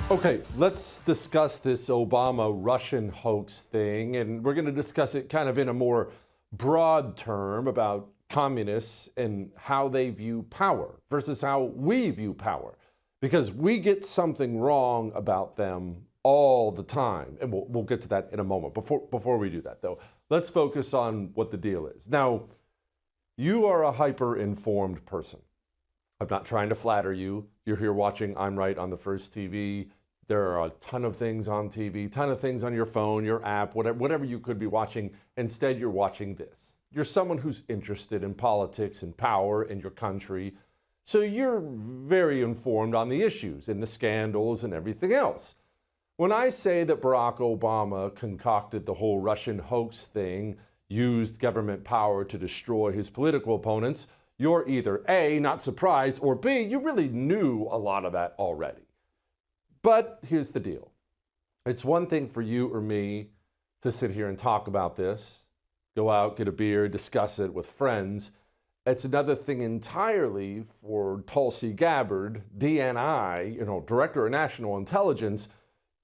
Okay, let's discuss this Obama-Russian hoax thing, and we're going to discuss it kind of in a more broad term about communists and how they view power versus how we view power, because we get something wrong about them all the time, and we'll get to that in a moment. Before we do that, though, let's focus on what the deal is. Now, you are a hyper-informed person. I'm not trying to flatter you. You're here watching I'm Right on the First TV. There are a ton of things on TV, ton of things on your phone, your app, whatever you could be watching. Instead, you're watching this. You're someone who's interested in politics and power in your country. So you're very informed on the issues and the scandals and everything else. When I say that Barack Obama concocted the whole Russian hoax thing, used government power to destroy his political opponents, you're either A, not surprised, or B, you really knew a lot of that already. But here's the deal. It's one thing for you or me to sit here and talk about this, go out, get a beer, discuss it with friends. It's another thing entirely for Tulsi Gabbard, DNI, Director of National Intelligence,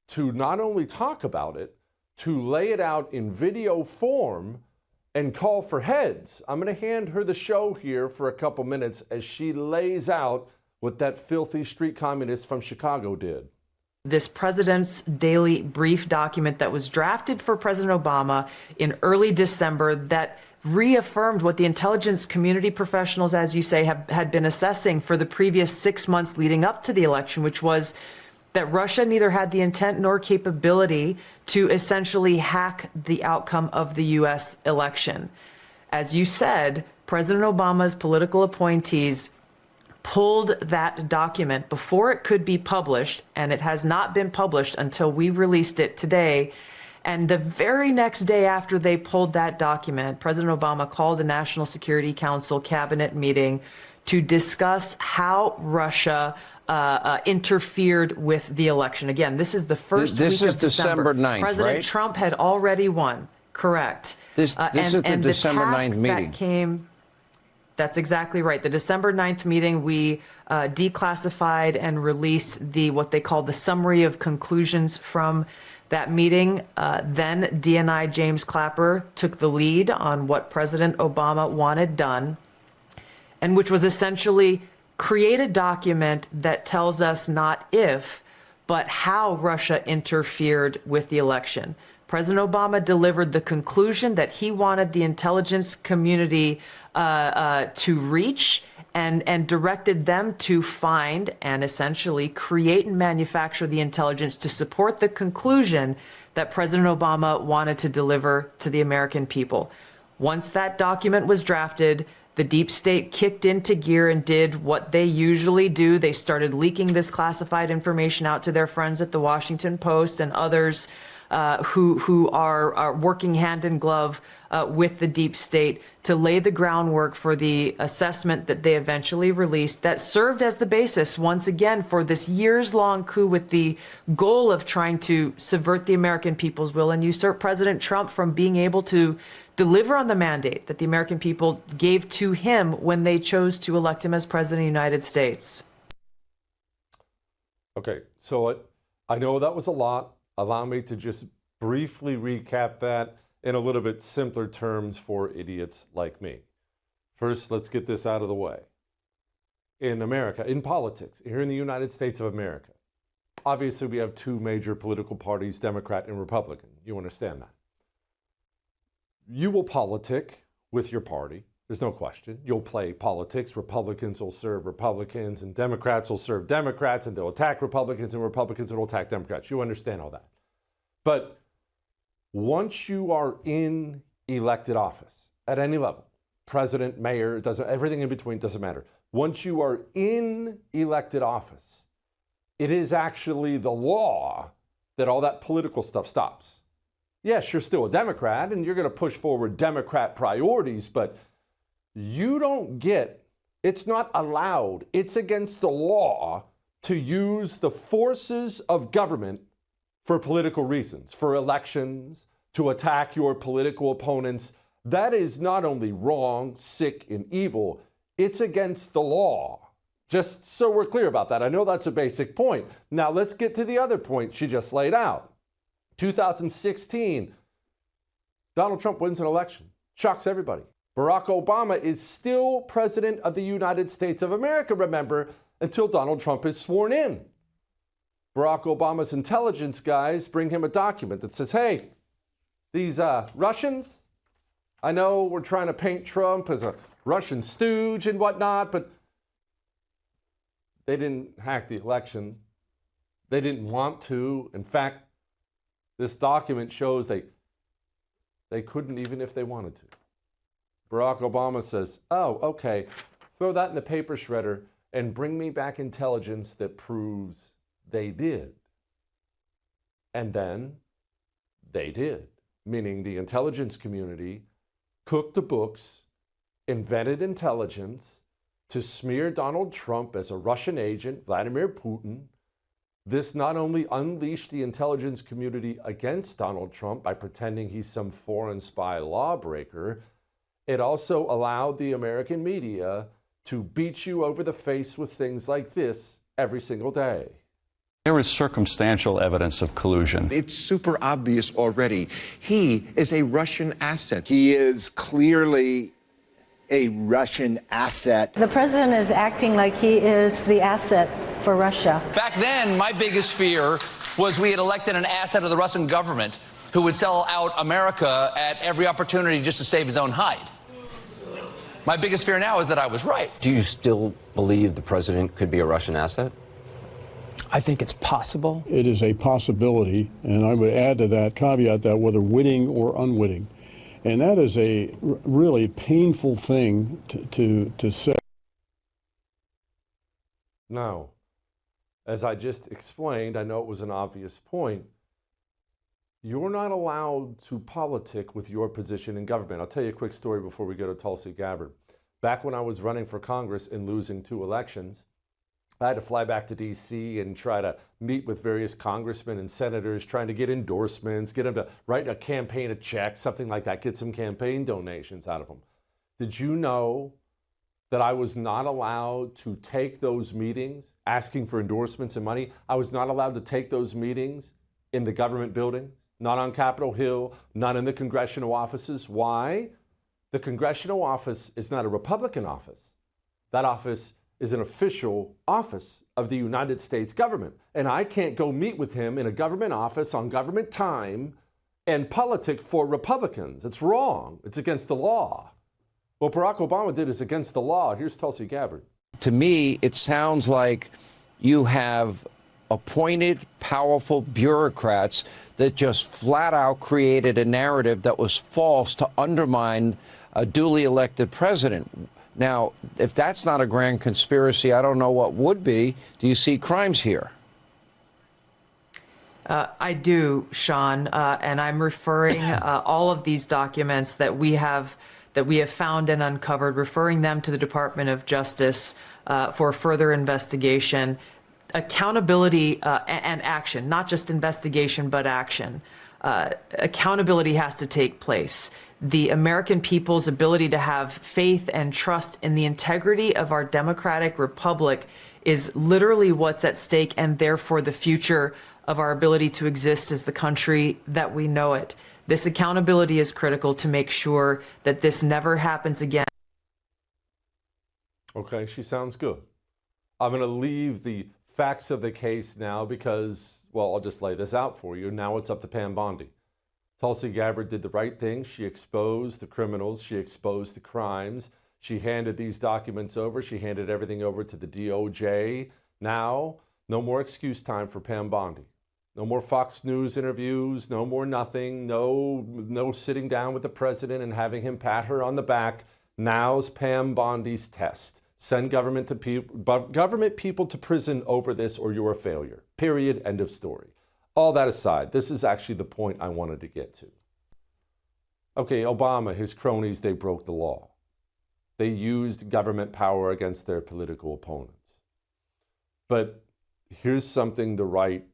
to not only talk about it, to lay it out in video form and call for heads. I'm going to hand her the show here for a couple minutes as she lays out what that filthy street communist from Chicago did. This President's Daily Brief document that was drafted for President Obama in early December that reaffirmed what the intelligence community professionals, as you say, had been assessing for the previous 6 months leading up to the election, which was that Russia neither had the intent nor capability to essentially hack the outcome of the U.S. election. As you said, President Obama's political appointees pulled that document before it could be published, and it has not been published until we released it today. And the very next day after they pulled that document, President Obama called a National Security Council cabinet meeting to discuss how Russia interfered with the election. Again, this is the first week of December. 9th, President right? Trump had already won. Correct. This is the December 9th meeting. That's exactly right. The December 9th meeting, we declassified and released what they call the summary of conclusions from that meeting. Then DNI James Clapper took the lead on what President Obama wanted done, and which was essentially create a document that tells us not if, but how Russia interfered with the election. President Obama delivered the conclusion that he wanted the intelligence community to reach and directed them to find and essentially create and manufacture the intelligence to support the conclusion that President Obama wanted to deliver to the American people. Once that document was drafted, the deep state kicked into gear and did what they usually do. They started leaking this classified information out to their friends at the Washington Post and others who are working hand in glove with the deep state to lay the groundwork for the assessment that they eventually released that served as the basis, once again, for this years-long coup with the goal of trying to subvert the American people's will and usurp President Trump from being able to deliver on the mandate that the American people gave to him when they chose to elect him as president of the United States. Okay, so I know that was a lot. Allow me to just briefly recap that in a little bit simpler terms for idiots like me. First, let's get this out of the way. In America, in politics, here in the United States of America, obviously we have two major political parties, Democrat and Republican. You understand that. You will politic with your party. There's no question. You'll play politics. Republicans will serve Republicans, and Democrats will serve Democrats, and they'll attack Republicans, and Republicans will attack Democrats. You understand all that. But once you are in elected office at any level, president, mayor, everything in between doesn't matter. Once you are in elected office, it is actually the law that all that political stuff stops. Yes, you're still a Democrat, and you're going to push forward Democrat priorities, but you don't get, it's not allowed, it's against the law to use the forces of government for political reasons, for elections, to attack your political opponents. That is not only wrong, sick, and evil, it's against the law. Just so we're clear about that. I know that's a basic point. Now let's get to the other point she just laid out. 2016, Donald Trump wins an election, shocks everybody. Barack Obama is still president of the United States of America, remember, until Donald Trump is sworn in. Barack Obama's intelligence guys bring him a document that says, hey, these Russians, I know we're trying to paint Trump as a Russian stooge and whatnot, but they didn't hack the election. They didn't want to. In fact, this document shows they couldn't even if they wanted to. Barack Obama says, oh, okay, throw that in the paper shredder and bring me back intelligence that proves they did. And then they did, meaning the intelligence community cooked the books, invented intelligence to smear Donald Trump as a Russian agent, Vladimir Putin. This not only unleashed the intelligence community against Donald Trump by pretending he's some foreign spy lawbreaker, it also allowed the American media to beat you over the face with things like this every single day. There is circumstantial evidence of collusion. It's super obvious already. He is a Russian asset. He is clearly a Russian asset. The president is acting like he is the asset for Russia. Back then, my biggest fear was we had elected an asset of the Russian government who would sell out America at every opportunity just to save his own hide. My biggest fear now is that I was right. Do you still believe the president could be a Russian asset? I think it's possible. It is a possibility, and I would add to that caveat that whether witting or unwitting. And that is a really painful thing to say. Now, as I just explained, I know it was an obvious point, you're not allowed to politic with your position in government. I'll tell you a quick story before we go to Tulsi Gabbard. Back when I was running for Congress and losing 2 elections, I had to fly back to D.C. and try to meet with various congressmen and senators, trying to get endorsements, get them to write a campaign a check, something like that, get some campaign donations out of them. Did you know that I was not allowed to take those meetings, asking for endorsements and money? I was not allowed to take those meetings in the government building, not on Capitol Hill, not in the congressional offices. Why? The congressional office is not a Republican office. That office is an official office of the United States government. And I can't go meet with him in a government office on government time and politic for Republicans. It's wrong. It's against the law. What Barack Obama did is against the law. Here's Tulsi Gabbard. To me, it sounds like you have appointed powerful bureaucrats that just flat out created a narrative that was false to undermine a duly elected president. Now, if that's not a grand conspiracy, I don't know what would be. Do you see crimes here? I do, Sean, and I'm referring all of these documents that we have found and uncovered, referring them to the Department of Justice for further investigation, accountability and action, not just investigation, but action. Accountability has to take place. The American people's ability to have faith and trust in the integrity of our democratic republic is literally what's at stake, and therefore the future of our ability to exist as the country that we know it. This accountability is critical to make sure that this never happens again. Okay, she sounds good. I'm going to leave the facts of the case now because, well, I'll just lay this out for you. Now it's up to Pam Bondi. Tulsi Gabbard did the right thing. She exposed the criminals. She exposed the crimes. She handed these documents over. She handed everything over to the DOJ. Now, no more excuse time for Pam Bondi. No more Fox News interviews. No more nothing. No sitting down with the president and having him pat her on the back. Now's Pam Bondi's test. Send government people to prison over this or you're a failure. Period. End of story. All that aside, this is actually the point I wanted to get to. Okay, Obama, his cronies, they broke the law. They used government power against their political opponents. But here's something the right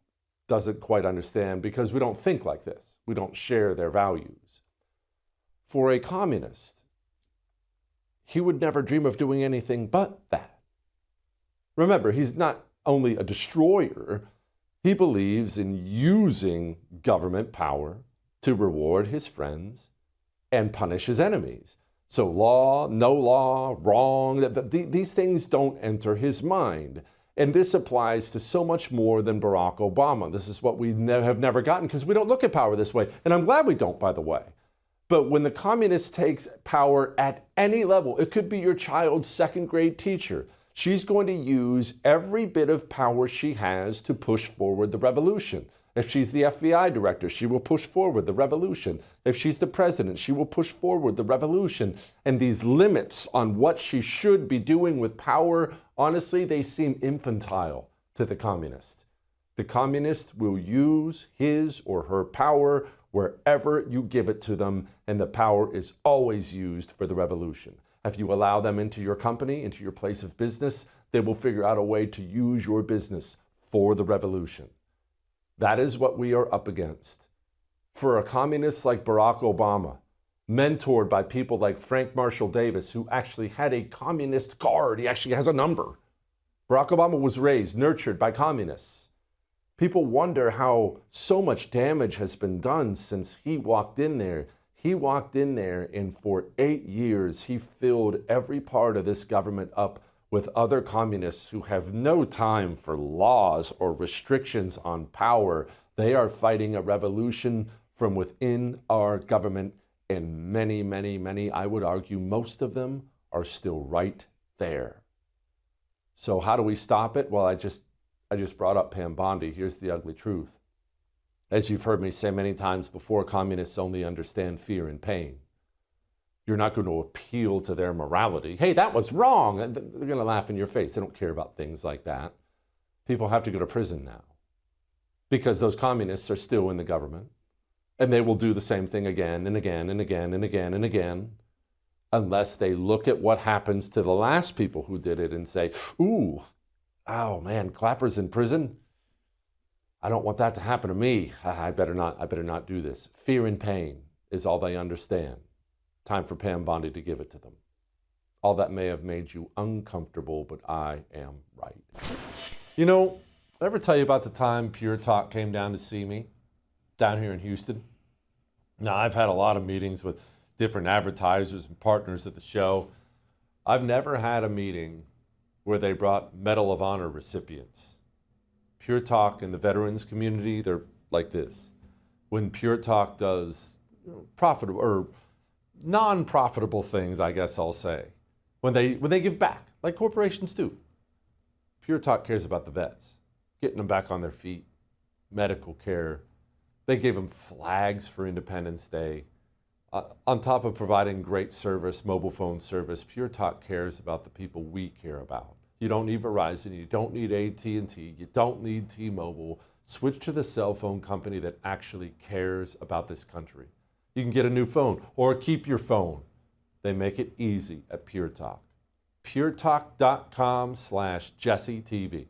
doesn't quite understand because we don't think like this. We don't share their values. For a communist, he would never dream of doing anything but that. Remember, he's not only a destroyer, he believes in using government power to reward his friends and punish his enemies. So law, no law, wrong, these things don't enter his mind. And this applies to so much more than Barack Obama. This is what we have never gotten because we don't look at power this way. And I'm glad we don't, by the way. But when the communist takes power at any level, it could be your child's second grade teacher. She's going to use every bit of power she has to push forward the revolution. If she's the FBI director, she will push forward the revolution. If she's the president, she will push forward the revolution. And these limits on what she should be doing with power, honestly, they seem infantile to the communist. The communist will use his or her power wherever you give it to them, and the power is always used for the revolution. If you allow them into your company, into your place of business, they will figure out a way to use your business for the revolution. That is what we are up against. For a communist like Barack Obama, mentored by people like Frank Marshall Davis, who actually had a communist card, he actually has a number. Barack Obama was raised, nurtured by communists. People wonder how so much damage has been done since he walked in there. He walked in there, and for 8 years, he filled every part of this government up with other communists who have no time for laws or restrictions on power. They are fighting a revolution from within our government, and many, I would argue most of them are still right there. So how do we stop it? Well, I just brought up Pam Bondi. Here's the ugly truth. As you've heard me say many times before, communists only understand fear and pain. You're not going to appeal to their morality. Hey, that was wrong. They're going to laugh in your face. They don't care about things like that. People have to go to prison now because those communists are still in the government, and they will do the same thing again and again and again and again and again unless they look at what happens to the last people who did it and say, ooh, oh man, Clapper's in prison. I don't want that to happen to me. I better not do this. Fear and pain is all they understand. Time for Pam Bondi to give it to them. All that may have made you uncomfortable, but I am right. You know, I ever tell you about the time Pure Talk came down to see me down here in Houston? Now, I've had a lot of meetings with different advertisers and partners at the show. I've never had a meeting where they brought Medal of Honor recipients. Pure Talk and the veterans community, they're like this. When Pure Talk does profitable or non-profitable things, I guess I'll say, when they give back, like corporations do, Pure Talk cares about the vets, getting them back on their feet, medical care. They gave them flags for Independence Day. On top of providing great service, mobile phone service, Pure Talk cares about the people we care about. You don't need Verizon, you don't need AT&T, you don't need T-Mobile. Switch to the cell phone company that actually cares about this country. You can get a new phone or keep your phone. They make it easy at Pure Talk. puretalk.com/JesseTV.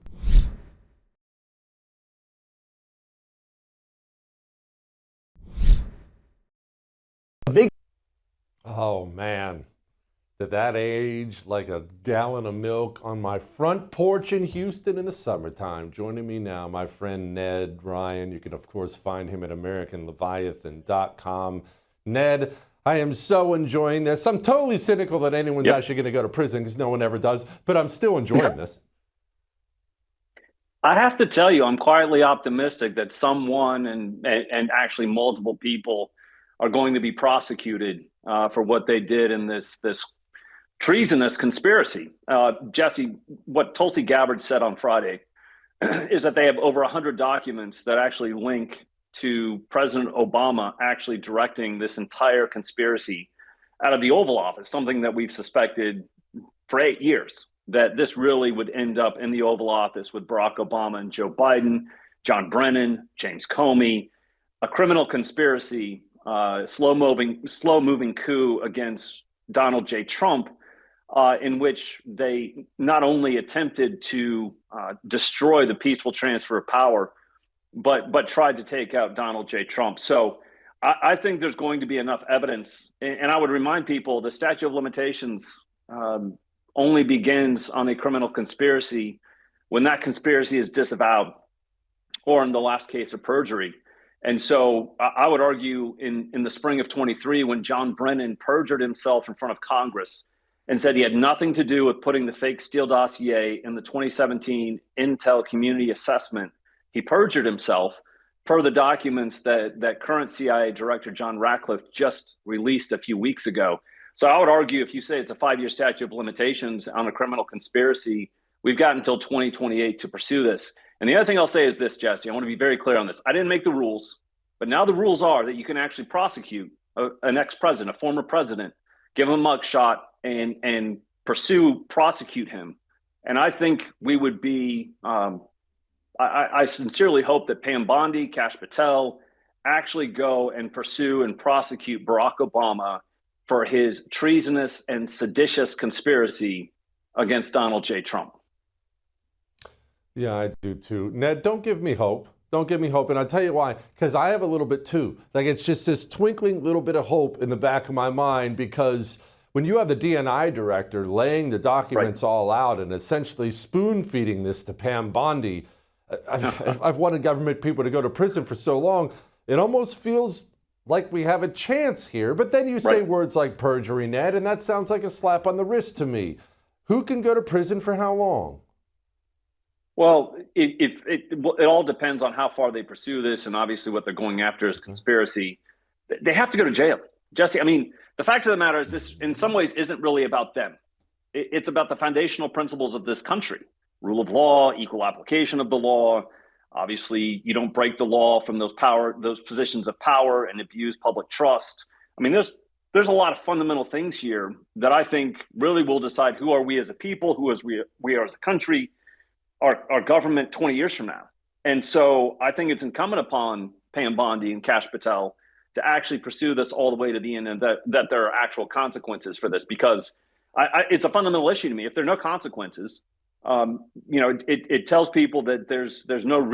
Oh man, did that age like a gallon of milk on my front porch in Houston in the summertime. Joining me now, my friend Ned Ryan. You can, of course, find him at AmericanLeviathan.com. Ned, I am so enjoying this. I'm totally cynical that anyone's actually going to go to prison because no one ever does, but I'm still enjoying this. I have to tell you, I'm quietly optimistic that someone and actually multiple people are going to be prosecuted for what they did in this treasonous conspiracy. Jesse, what Tulsi Gabbard said on Friday is that they have over 100 documents that actually link to President Obama actually directing this entire conspiracy out of the Oval Office, something that we've suspected for 8 years, that this really would end up in the Oval Office with Barack Obama and Joe Biden, John Brennan, James Comey, a criminal conspiracy, slow-moving coup against Donald J. Trump, in which they not only attempted to destroy the peaceful transfer of power, but tried to take out Donald J. Trump. So I think there's going to be enough evidence. And I would remind people the statute of limitations only begins on a criminal conspiracy when that conspiracy is disavowed, or in the last case of perjury. And so I would argue in the spring of 23, when John Brennan perjured himself in front of Congress and said he had nothing to do with putting the fake Steele dossier in the 2017 Intel Community Assessment, he perjured himself per the documents that current CIA Director John Ratcliffe just released a few weeks ago. So I would argue, if you say it's a 5-year statute of limitations on a criminal conspiracy, we've got until 2028 to pursue this. And the other thing I'll say is this, Jesse, I want to be very clear on this. I didn't make the rules, but now the rules are that you can actually prosecute an ex-president, a former president, give him a mugshot and prosecute him. And I think we would be, I sincerely hope that Pam Bondi, Kash Patel actually go and pursue and prosecute Barack Obama for his treasonous and seditious conspiracy against Donald J. Trump. Yeah, I do too. Ned, don't give me hope. Don't give me hope. And I'll tell you why. Because I have a little bit too. Like, it's just this twinkling little bit of hope in the back of my mind, because when you have the DNI director laying the documents all out and essentially spoon feeding this to Pam Bondi, I've wanted government people to go to prison for so long, it almost feels like we have a chance here. But then you say words like perjury, Ned, and that sounds like a slap on the wrist to me. Who can go to prison for how long? Well, it all depends on how far they pursue this, and obviously what they're going after is conspiracy. They have to go to jail. Jesse, I mean, the fact of the matter is this, in some ways, isn't really about them. It's about the foundational principles of this country. Rule of law, equal application of the law. Obviously, you don't break the law from those positions of power and abuse public trust. I mean, there's a lot of fundamental things here that I think really will decide who are we as a people, we are as a country, our government 20 years from now. And so I think it's incumbent upon Pam Bondi and Kash Patel to actually pursue this all the way to the end, and that there are actual consequences for this, because it's a fundamental issue to me. If there are no consequences, it tells people that there's not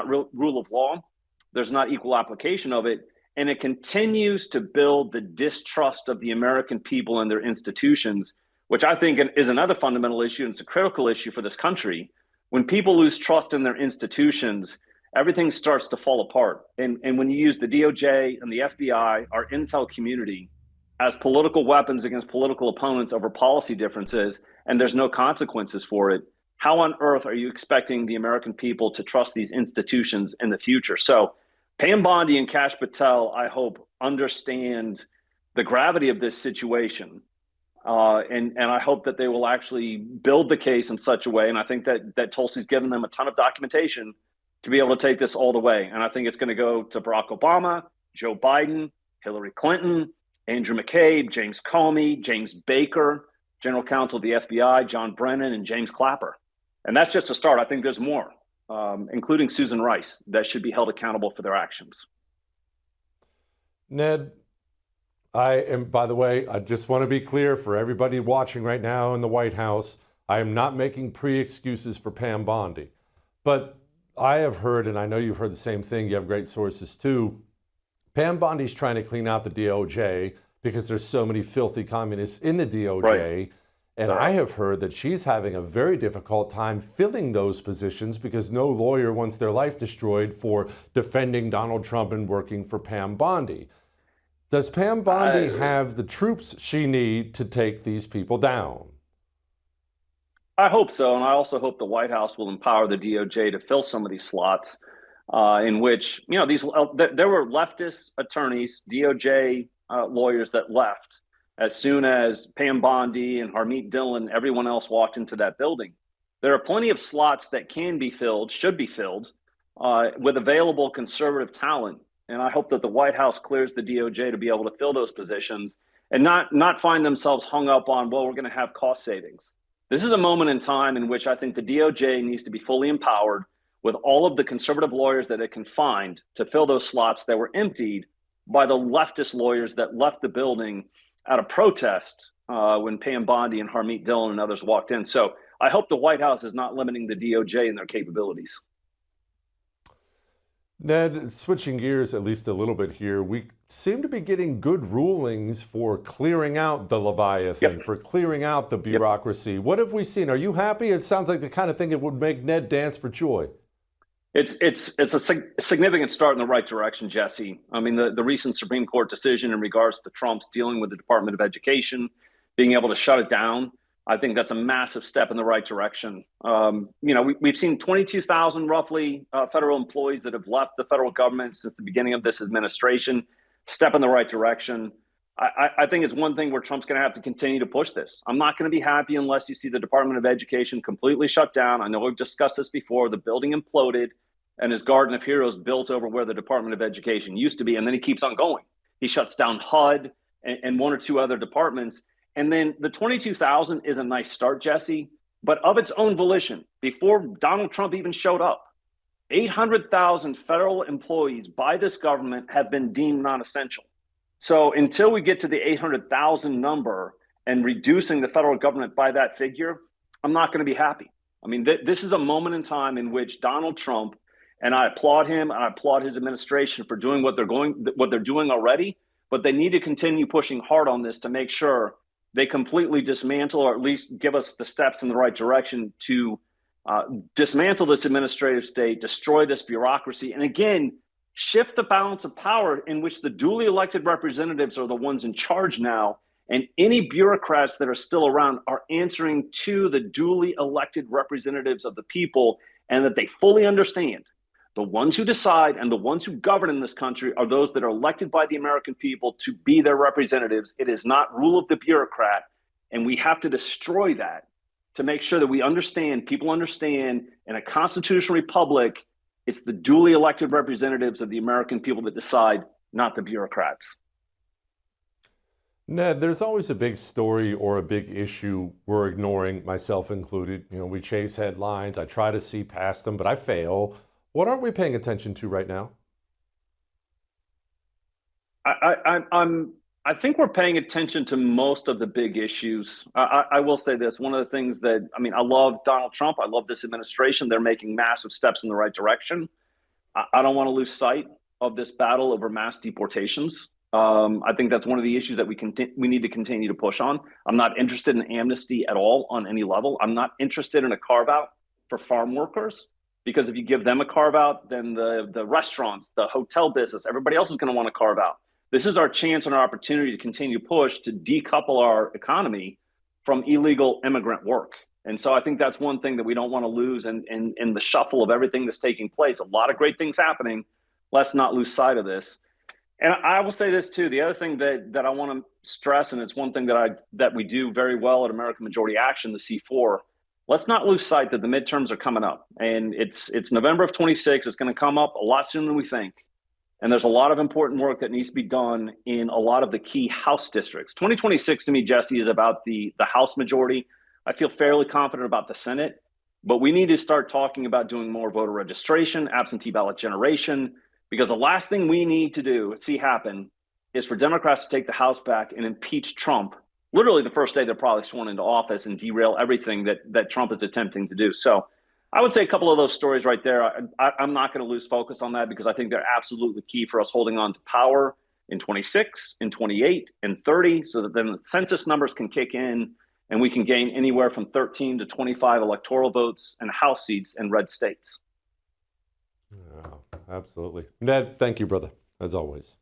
real rule of law, there's not equal application of it, and it continues to build the distrust of the American people and their institutions, which I think is another fundamental issue, and it's a critical issue for this country. When people lose trust in their institutions, everything starts to fall apart. And when you use the DOJ and the FBI, our intel community, as political weapons against political opponents over policy differences, and there's no consequences for it, how on earth are you expecting the American people to trust these institutions in the future? So Pam Bondi and Kash Patel, I hope, understand the gravity of this situation. And I hope that they will actually build the case in such a way. And I think that Tulsi's given them a ton of documentation to be able to take this all the way. And I think it's going to go to Barack Obama, Joe Biden, Hillary Clinton, Andrew McCabe, James Comey, James Baker, General Counsel of the FBI, John Brennan, and James Clapper. And that's just a start. I think there's more, including Susan Rice, that should be held accountable for their actions. Ned, by the way, I just want to be clear for everybody watching right now in the White House, I am not making pre-excuses for Pam Bondi. But I have heard, and I know you've heard the same thing, you have great sources too, Pam Bondi's trying to clean out the DOJ because there's so many filthy communists in the DOJ. And I have heard that she's having a very difficult time filling those positions because no lawyer wants their life destroyed for defending Donald Trump and working for Pam Bondi. Does Pam Bondi have the troops she needs to take these people down? I hope so. And I also hope the White House will empower the DOJ to fill some of these slots in which, there were leftist attorneys, DOJ lawyers that left as soon as Pam Bondi and Harmeet Dillon, everyone else walked into that building. There are plenty of slots that can be filled, should be filled with available conservative talent. And I hope that the White House clears the DOJ to be able to fill those positions and not find themselves hung up on, well, we're going to have cost savings. This is a moment in time in which I think the DOJ needs to be fully empowered with all of the conservative lawyers that it can find to fill those slots that were emptied by the leftist lawyers that left the building out of protest when Pam Bondi and Harmeet Dillon and others walked in. So I hope the White House is not limiting the DOJ in their capabilities. Ned, switching gears at least a little bit here, we seem to be getting good rulings for clearing out the Leviathan, for clearing out the bureaucracy. What have we seen? Are you happy? It sounds like the kind of thing that would make Ned dance for joy. It's a significant start in the right direction, Jesse. I mean, the recent Supreme Court decision in regards to Trump's dealing with the Department of Education, being able to shut it down, I think that's a massive step in the right direction. We've seen 22,000 roughly federal employees that have left the federal government since the beginning of this administration. Step in the right direction. I think it's one thing where Trump's going to have to continue to push this. I'm not going to be happy unless you see the Department of Education completely shut down. I know we've discussed this before. The building imploded and his Garden of Heroes built over where the Department of Education used to be. And then he keeps on going. He shuts down HUD and one or two other departments. And then the 22,000 is a nice start, Jesse, but of its own volition, before Donald Trump even showed up, 800,000 federal employees by this government have been deemed non-essential. So until we get to the 800,000 number and reducing the federal government by that figure, I'm not going to be happy. I mean, this is a moment in time in which Donald Trump, and I applaud him and I applaud his administration for doing what they're doing already, but they need to continue pushing hard on this to make sure they completely dismantle, or at least give us the steps in the right direction to dismantle this administrative state, destroy this bureaucracy, and again, shift the balance of power in which the duly elected representatives are the ones in charge now, and any bureaucrats that are still around are answering to the duly elected representatives of the people, and that they fully understand the ones who decide and the ones who govern in this country are those that are elected by the American people to be their representatives. It is not rule of the bureaucrat, and we have to destroy that to make sure that we understand, people understand, in a constitutional republic, it's the duly elected representatives of the American people that decide, not the bureaucrats. Ned, there's always a big story or a big issue we're ignoring, myself included. You know, we chase headlines. I try to see past them, but I fail. What aren't we paying attention to right now? I think we're paying attention to most of the big issues. I will say this, one of the things that, I mean, I love Donald Trump. I love this administration. They're making massive steps in the right direction. I don't want to lose sight of this battle over mass deportations. I think that's one of the issues that we need to continue to push on. I'm not interested in amnesty at all on any level. I'm not interested in a carve out for farm workers, because if you give them a carve out, then the restaurants, the hotel business, everybody else is going to want to carve out. This is our chance and our opportunity to continue to push to decouple our economy from illegal immigrant work. And so I think that's one thing that we don't want to lose in the shuffle of everything that's taking place. A lot of great things happening. Let's not lose sight of this. And I will say this too. The other thing that I want to stress, and it's one thing that we do very well at American Majority Action, the C4, let's not lose sight that the midterms are coming up. And it's November of 26. It's going to come up a lot sooner than we think. And there's a lot of important work that needs to be done in a lot of the key House districts. 2026 to me, Jesse, is about the House majority. I feel fairly confident about the Senate, but we need to start talking about doing more voter registration, absentee ballot generation, because the last thing we need to see happen is for Democrats to take the House back and impeach Trump literally the first day they're probably sworn into office and derail everything that Trump is attempting to do. So I would say a couple of those stories right there. I'm not going to lose focus on that, because I think they're absolutely key for us holding on to power in 26, in 28, and 30, so that then the census numbers can kick in and we can gain anywhere from 13 to 25 electoral votes and House seats in red states. Yeah, absolutely. Ned, thank you, brother, as always.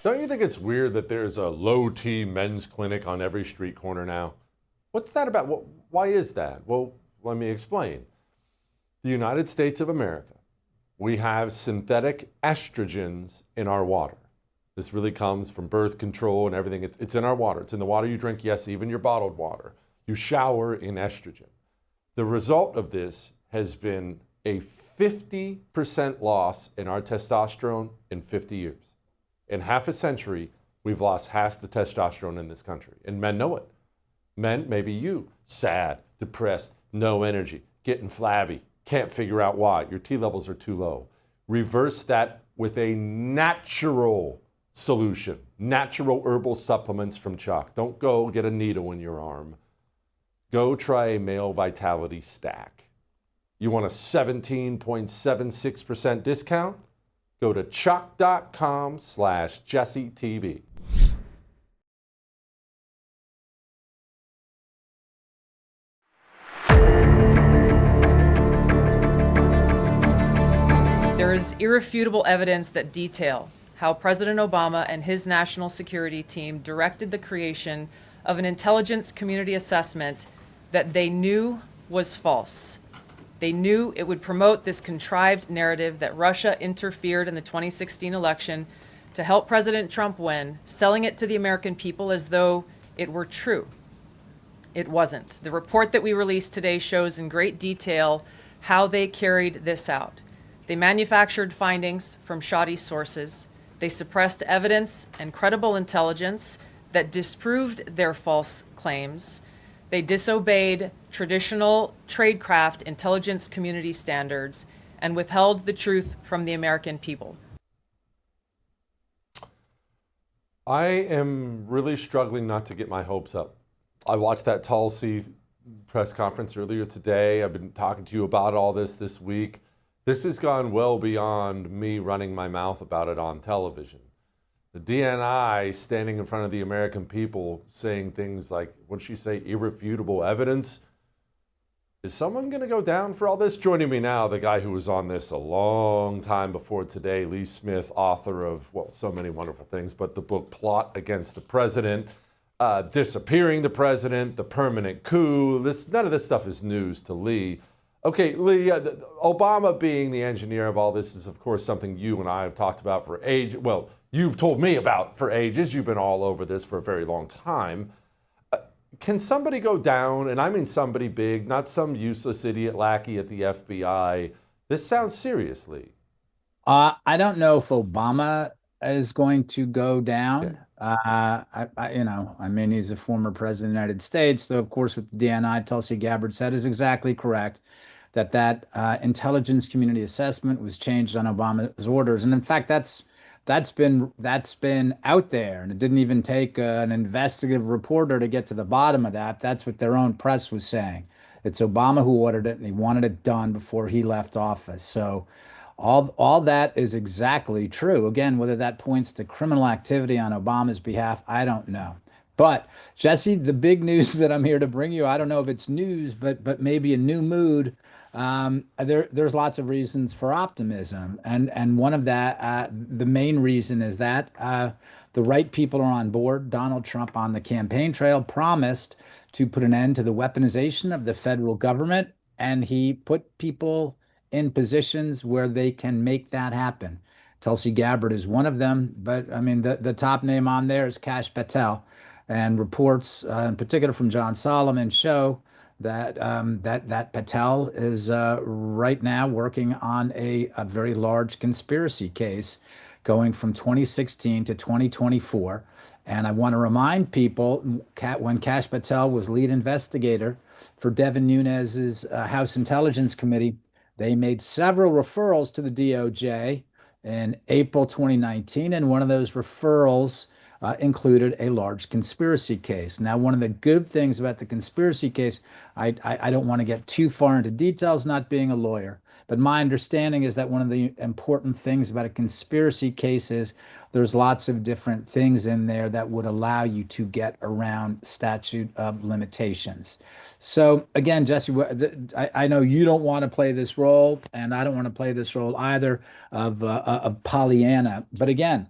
Don't you think it's weird that there's a low-T men's clinic on every street corner now? What's that about? Why is that? Well, let me explain. The United States of America, we have synthetic estrogens in our water. This really comes from birth control and everything. It's in our water. It's in the water you drink, yes, even your bottled water. You shower in estrogen. The result of this has been a 50% loss in our testosterone in 50 years. In half a century, we've lost half the testosterone in this country, and men know it. Men, maybe you, sad, depressed, no energy, getting flabby, can't figure out why. Your T levels are too low. Reverse that with a natural solution, natural herbal supplements from Chuck. Don't go get a needle in your arm. Go try a male vitality stack. You want a 17.76% discount? Go to chuck.com/JesseTV. There is irrefutable evidence that detail how President Obama and his national security team directed the creation of an intelligence community assessment that they knew was false. They knew it would promote this contrived narrative that Russia interfered in the 2016 election to help President Trump win, selling it to the American people as though it were true. It wasn't. The report that we released today shows in great detail how they carried this out. They manufactured findings from shoddy sources. They suppressed evidence and credible intelligence that disproved their false claims. They disobeyed traditional tradecraft intelligence community standards and withheld the truth from the American people. I am really struggling not to get my hopes up. I watched that Tulsi press conference earlier today. I've been talking to you about all this week. This has gone well beyond me running my mouth about it on television. The DNI standing in front of the American people saying things like, what'd she say, irrefutable evidence? Is someone going to go down for all this? Joining me now, the guy who was on this a long time before today, Lee Smith, author of, well, so many wonderful things, but the book Plot Against the President, Disappearing the President, The Permanent Coup. None of this stuff is news to Lee. Okay, Lee, Obama being the engineer of all this is, of course, something you and I have talked about for ages. Well, you've told me about for ages. You've been all over this for a very long time. Can somebody go down, and I mean somebody big, not some useless idiot lackey at the FBI? This sounds serious, Lee. I don't know if Obama is going to go down. Okay. I mean, he's a former president of the United States, though, of course, what the DNI, Tulsi Gabbard said is exactly correct, that intelligence community assessment was changed on Obama's orders. And in fact, that's been out there, and it didn't even take an investigative reporter to get to the bottom of that. That's what their own press was saying. It's Obama who ordered it, and he wanted it done before he left office. So all that is exactly true. Again, whether that points to criminal activity on Obama's behalf, I don't know. But Jesse, the big news that I'm here to bring you, I don't know if it's news, but maybe a new mood. There's lots of reasons for optimism, and one of that, the main reason is that the right people are on board. Donald Trump on the campaign trail promised to put an end to the weaponization of the federal government, and he put people in positions where they can make that happen. Tulsi Gabbard is one of them, but I mean the top name on there is Kash Patel, and reports in particular from John Solomon show that that Patel is right now working on a very large conspiracy case going from 2016 to 2024. And I want to remind people, when Kash Patel was lead investigator for Devin Nunes's House Intelligence Committee, they made several referrals to the DOJ in April 2019, and one of those referrals included a large conspiracy case. Now, one of the good things about the conspiracy case, I don't want to get too far into details, not being a lawyer, but my understanding is that one of the important things about a conspiracy case is there's lots of different things in there that would allow you to get around statute of limitations. So again, Jesse, I know you don't want to play this role, and I don't want to play this role either of Pollyanna, but again,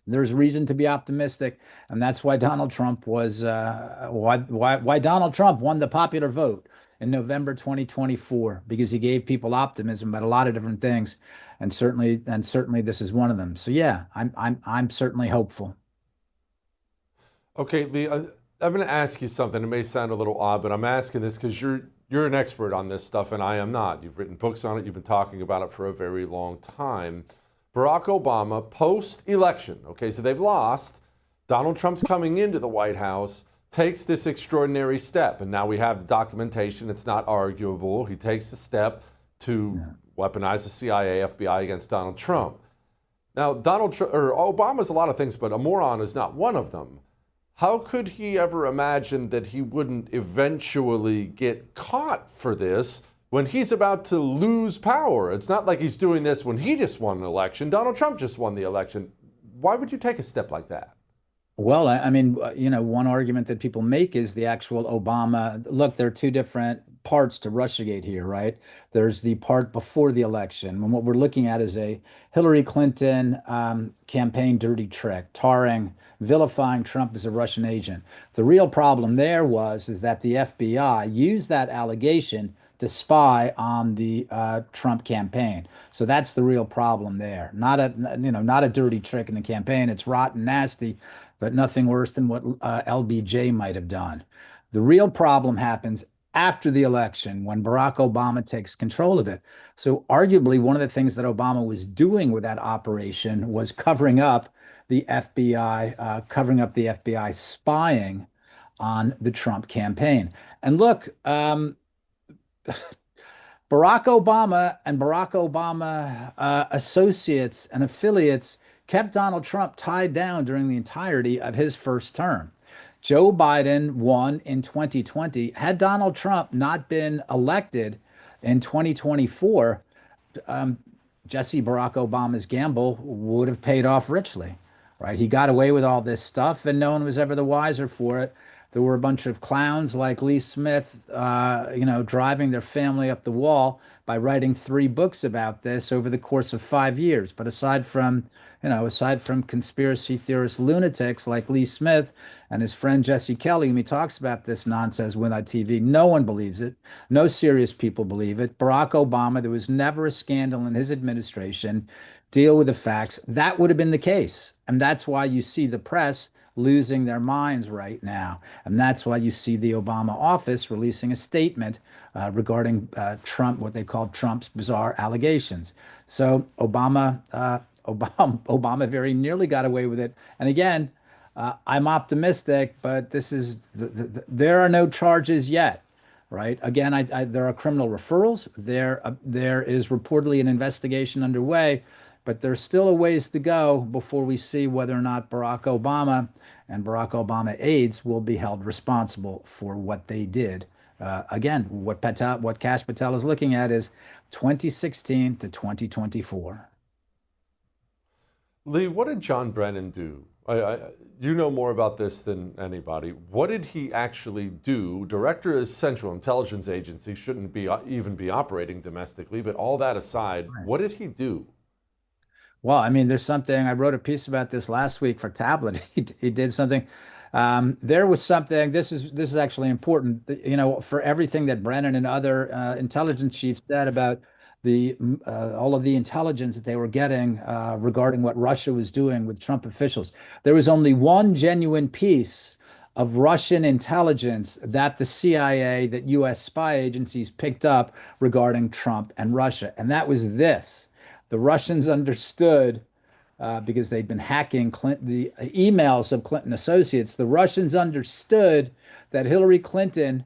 there's reason to be optimistic, and that's why Donald Trump was why Donald Trump won the popular vote in November 2024, because he gave people optimism about a lot of different things, and certainly this is one of them. So yeah, I'm certainly hopeful. Okay, Lee, I'm going to ask you something. It may sound a little odd, but I'm asking this because you're an expert on this stuff, and I am not. You've written books on it. You've been talking about it for a very long time. Barack Obama, post-election, okay, so they've lost. Donald Trump's coming into the White House, takes this extraordinary step, and now we have the documentation. It's not arguable. He takes the step to weaponize the CIA, FBI against Donald Trump. Now, Obama's a lot of things, but a moron is not one of them. How could he ever imagine that he wouldn't eventually get caught for this when he's about to lose power. It's not like he's doing this when he just won an election. Donald Trump just won the election. Why would you take a step like that? Well, I mean, one argument that people make is the actual Obama. Look, there are two different parts to Russiagate here, right? There's the part before the election, and what we're looking at is a Hillary Clinton campaign dirty trick, vilifying Trump as a Russian agent. The real problem there is that the FBI used that allegation to spy on the Trump campaign. So that's the real problem there. Not a dirty trick in the campaign. It's rotten, nasty, but nothing worse than what LBJ might have done. The real problem happens after the election when Barack Obama takes control of it. So arguably one of the things that Obama was doing with that operation was covering up the FBI spying on the Trump campaign. And look, Barack Obama and Barack Obama associates and affiliates kept Donald Trump tied down during the entirety of his first term. Joe Biden won in 2020. Had Donald Trump not been elected in 2024, Jesse Barack Obama's gamble would have paid off richly, right? He got away with all this stuff and no one was ever the wiser for it. There were a bunch of clowns like Lee Smith, driving their family up the wall by writing 3 books about this over the course of 5 years. But aside from conspiracy theorist lunatics like Lee Smith and his friend Jesse Kelly, whom he talks about this nonsense with on TV, no one believes it. No serious people believe it. Barack Obama, there was never a scandal in his administration. Deal with the facts. That would have been the case. And that's why you see the press losing their minds right now. And that's why you see the Obama office releasing a statement regarding Trump, what they call Trump's bizarre allegations. So Obama very nearly got away with it. And again, I'm optimistic, but there are no charges yet, right? Again, there are criminal referrals. There is reportedly an investigation underway, but there's still a ways to go before we see whether or not Barack Obama and Barack Obama aides will be held responsible for what they did. Again, what Kash Patel is looking at is 2016 to 2024. Lee, what did John Brennan do? You know more about this than anybody. What did he actually do? Director of Central Intelligence Agency shouldn't even be operating domestically, but all that aside, what did he do? Well, I mean, there's something, I wrote a piece about this last week for Tablet. He did something. There was something, this is actually important, for everything that Brennan and other intelligence chiefs said about all of the intelligence that they were getting regarding what Russia was doing with Trump officials. There was only one genuine piece of Russian intelligence that the CIA, that U.S. spy agencies picked up regarding Trump and Russia, and that was this. The Russians understood, because they'd been hacking the emails of Clinton associates, the Russians understood that Hillary Clinton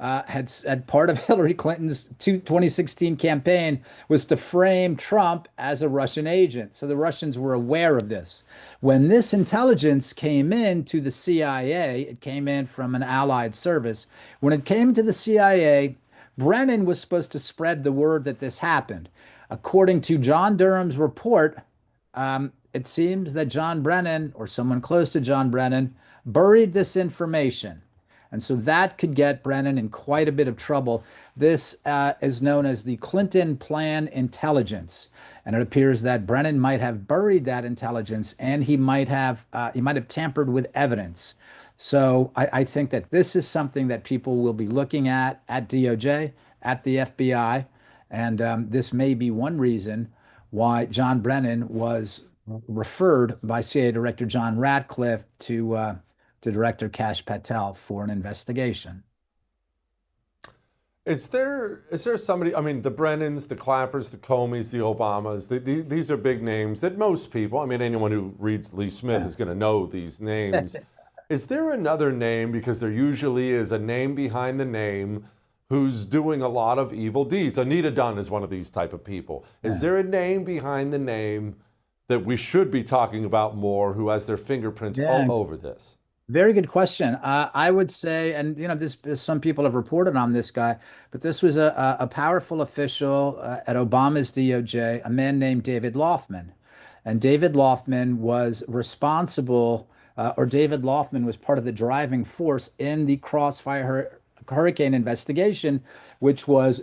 had part of Hillary Clinton's 2016 campaign was to frame Trump as a Russian agent. So the Russians were aware of this. When this intelligence came in to the CIA, it came in from an allied service. When it came to the CIA, Brennan was supposed to spread the word that this happened. According to John Durham's report, it seems that John Brennan, or someone close to John Brennan, buried this information. And so that could get Brennan in quite a bit of trouble. This is known as the Clinton Plan Intelligence. And it appears that Brennan might have buried that intelligence and he might have tampered with evidence. So I think that this is something that people will be looking at DOJ, at the FBI. And this may be one reason why John Brennan was referred by CIA Director John Ratcliffe to Director Kash Patel for an investigation. Is there somebody, I mean, the Brennans, the Clappers, the Comeys, the Obamas, these are big names that most people, I mean, anyone who reads Lee Smith is going to know these names. Is there another name, because there usually is a name behind the name, who's doing a lot of evil deeds? Anita Dunn is one of these type of people. Is there a name behind the name that we should be talking about more, who has their fingerprints all over this? Very good question. I would say, and this some people have reported on this guy, but this was a powerful official at Obama's DOJ, a man named David Loffman, and David Loffman was responsible, or David Loffman was part of the driving force in the Crossfire Hurricane investigation, which was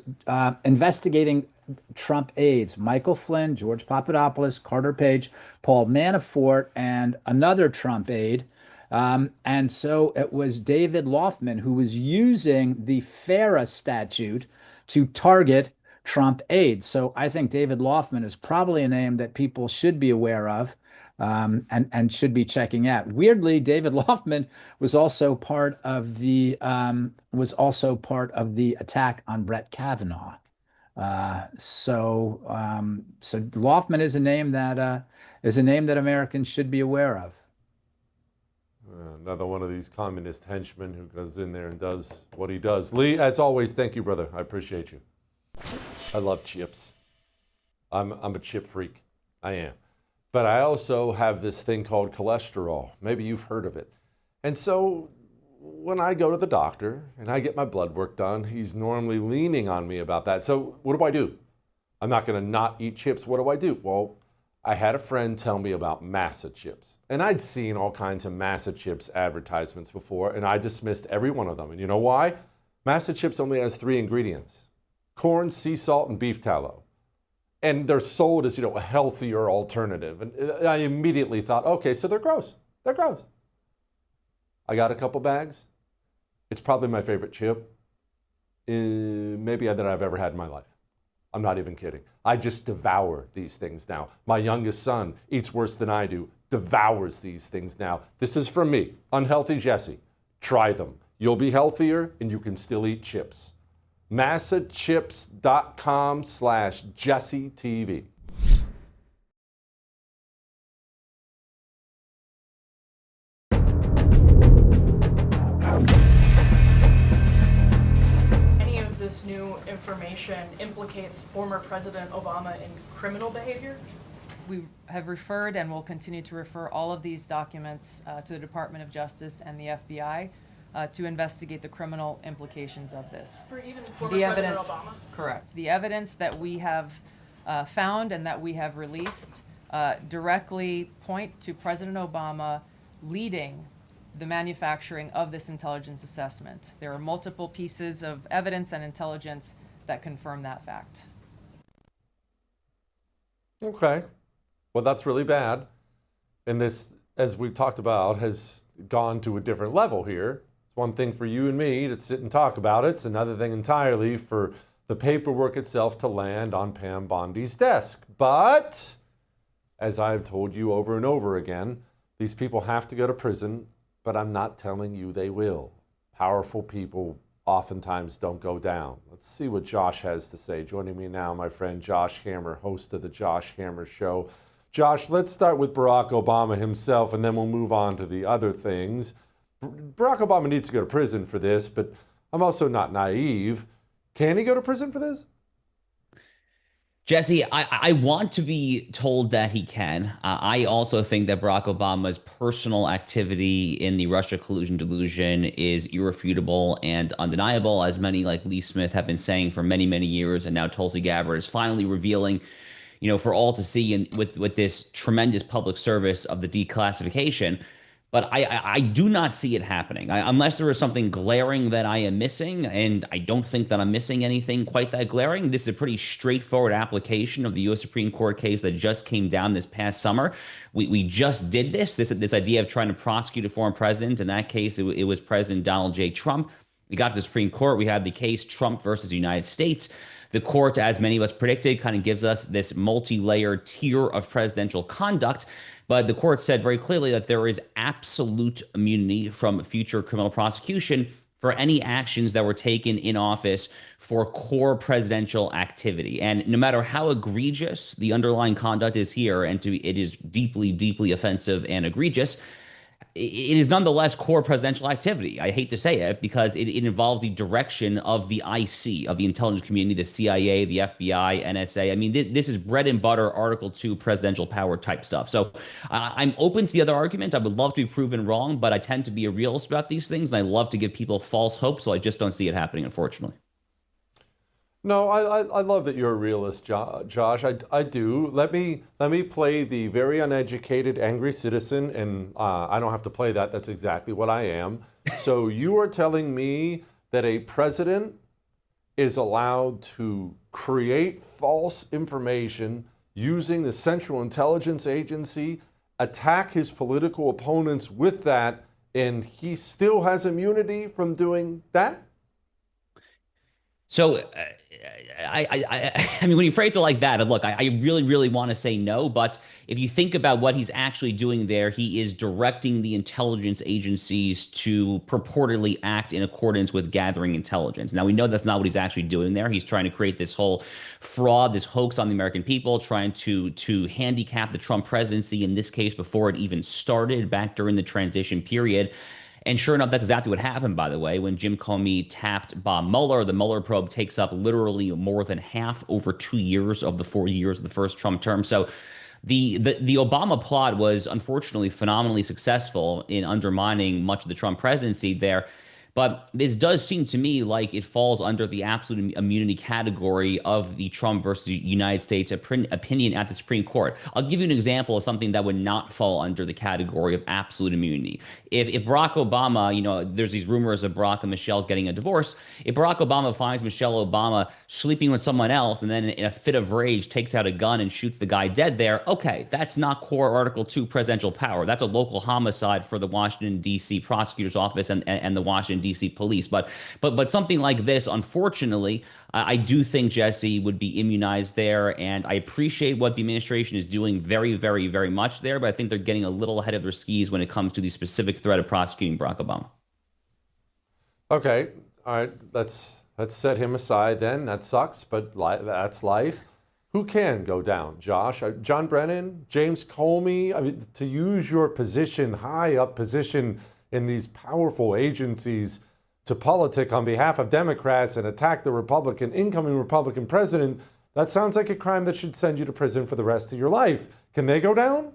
investigating Trump aides, Michael Flynn, George Papadopoulos, Carter Page, Paul Manafort, and another Trump aide. And so it was David Loffman who was using the FARA statute to target Trump aides. So I think David Loffman is probably a name that people should be aware of, and should be checking out. Weirdly, David Loffman was also part of the attack on Brett Kavanaugh. So Loffman is a name that Americans should be aware of. Another one of these communist henchmen who goes in there and does what he does. Lee, as always, thank you, brother. I appreciate you. I love chips. I'm a chip freak. I am. But I also have this thing called cholesterol. Maybe you've heard of it. And so when I go to the doctor and I get my blood work done, he's normally leaning on me about that. So what do? I'm not going to not eat chips. What do I do? Well, I had a friend tell me about MASA chips. And I'd seen all kinds of MASA chips advertisements before, and I dismissed every one of them. And you know why? MASA chips only has 3 ingredients: corn, sea salt, and beef tallow. And they're sold as, a healthier alternative. And I immediately thought, okay, so they're gross. They're gross. I got a couple bags. It's probably my favorite chip, maybe that I've ever had in my life. I'm not even kidding. I just devour these things now. My youngest son eats worse than I do, devours these things now. This is from me, Unhealthy Jesse. Try them. You'll be healthier and you can still eat chips. MasaChips.com/JesseTV. This new information implicates former President Obama in criminal behavior? We have referred and will continue to refer all of these documents to the Department of Justice and the FBI to investigate the criminal implications of this. For even former President Obama? Correct. The evidence that we have found and that we have released directly point to President Obama leading the manufacturing of this intelligence assessment. There are multiple pieces of evidence and intelligence that confirm that fact. Okay. Well, that's really bad. And this, as we've talked about, has gone to a different level here. It's one thing for you and me to sit and talk about it. It's another thing entirely for the paperwork itself to land on Pam Bondi's desk. But, as I've told you over and over again, these people have to go to prison. But I'm not telling you they will. Powerful people oftentimes don't go down. Let's see what Josh has to say. Joining me now, my friend Josh Hammer, host of the Josh Hammer Show. Josh, let's start with Barack Obama himself, and then we'll move on to the other things. Barack Obama needs to go to prison for this, but I'm also not naive. Can he go to prison for this? Jesse, I want to be told that he can. I also think that Barack Obama's personal activity in the Russia collusion delusion is irrefutable and undeniable, as many like Lee Smith have been saying for many, many years. And now Tulsi Gabbard is finally revealing, for all to see, and with this tremendous public service of the declassification. But I do not see it happening unless there is something glaring that I am missing. And I don't think that I'm missing anything quite that glaring. This is a pretty straightforward application of the U.S. Supreme Court case that just came down this past summer. We just did this idea of trying to prosecute a former president. In that case, it was President Donald J. Trump. We got to the Supreme Court. We had the case Trump versus the United States. The court, as many of us predicted, kind of gives us this multi-layered tier of presidential conduct. But the court said very clearly that there is absolute immunity from future criminal prosecution for any actions that were taken in office for core presidential activity. And no matter how egregious the underlying conduct is here, and it is deeply, deeply offensive and egregious, it is nonetheless core presidential activity. I hate to say it because it involves the direction of the IC, of the intelligence community, the CIA, the FBI, NSA. I mean, this is bread and butter Article 2 presidential power type stuff. So I'm open to the other arguments. I would love to be proven wrong, but I tend to be a realist about these things, and I love to give people false hope, so I just don't see it happening, unfortunately. No, I love that you're a realist, Josh. I do. Let me play the very uneducated, angry citizen, and I don't have to play that. That's exactly what I am. So you are telling me that a president is allowed to create false information using the Central Intelligence Agency, attack his political opponents with that, and he still has immunity from doing that? So, I mean, when you phrase it like that, and look, I really, really want to say no, but if you think about what he's actually doing there, he is directing the intelligence agencies to purportedly act in accordance with gathering intelligence. Now, we know that's not what he's actually doing there. He's trying to create this whole fraud, this hoax on the American people, trying to handicap the Trump presidency, in this case, before it even started, back during the transition period. And sure enough, that's exactly what happened, by the way, when Jim Comey tapped Bob Mueller. The Mueller probe takes up literally more than half, over 2 years of the 4 years of the first Trump term. So the Obama plot was unfortunately phenomenally successful in undermining much of the Trump presidency there. But this does seem to me like it falls under the absolute immunity category of the Trump versus United States opinion at the Supreme Court. I'll give you an example of something that would not fall under the category of absolute immunity. If Barack Obama, you know, there's these rumors of Barack and Michelle getting a divorce. If Barack Obama finds Michelle Obama sleeping with someone else and then in a fit of rage takes out a gun and shoots the guy dead there, okay, that's not core Article 2 presidential power. That's a local homicide for the Washington, D.C. prosecutor's office and the Washington, D.C. police. But something like this, unfortunately, I do think Jesse would be immunized there. And I appreciate what the administration is doing very, very, very much there. But I think they're getting a little ahead of their skis when it comes to the specific threat of prosecuting Barack Obama. Okay. All right. Let's set him aside then. That sucks, but that's life. Who can go down, Josh? John Brennan, James Comey? I mean, to use your position, high up position in these powerful agencies to politic on behalf of Democrats and attack the incoming Republican president, that sounds like a crime that should send you to prison for the rest of your life. Can they go down?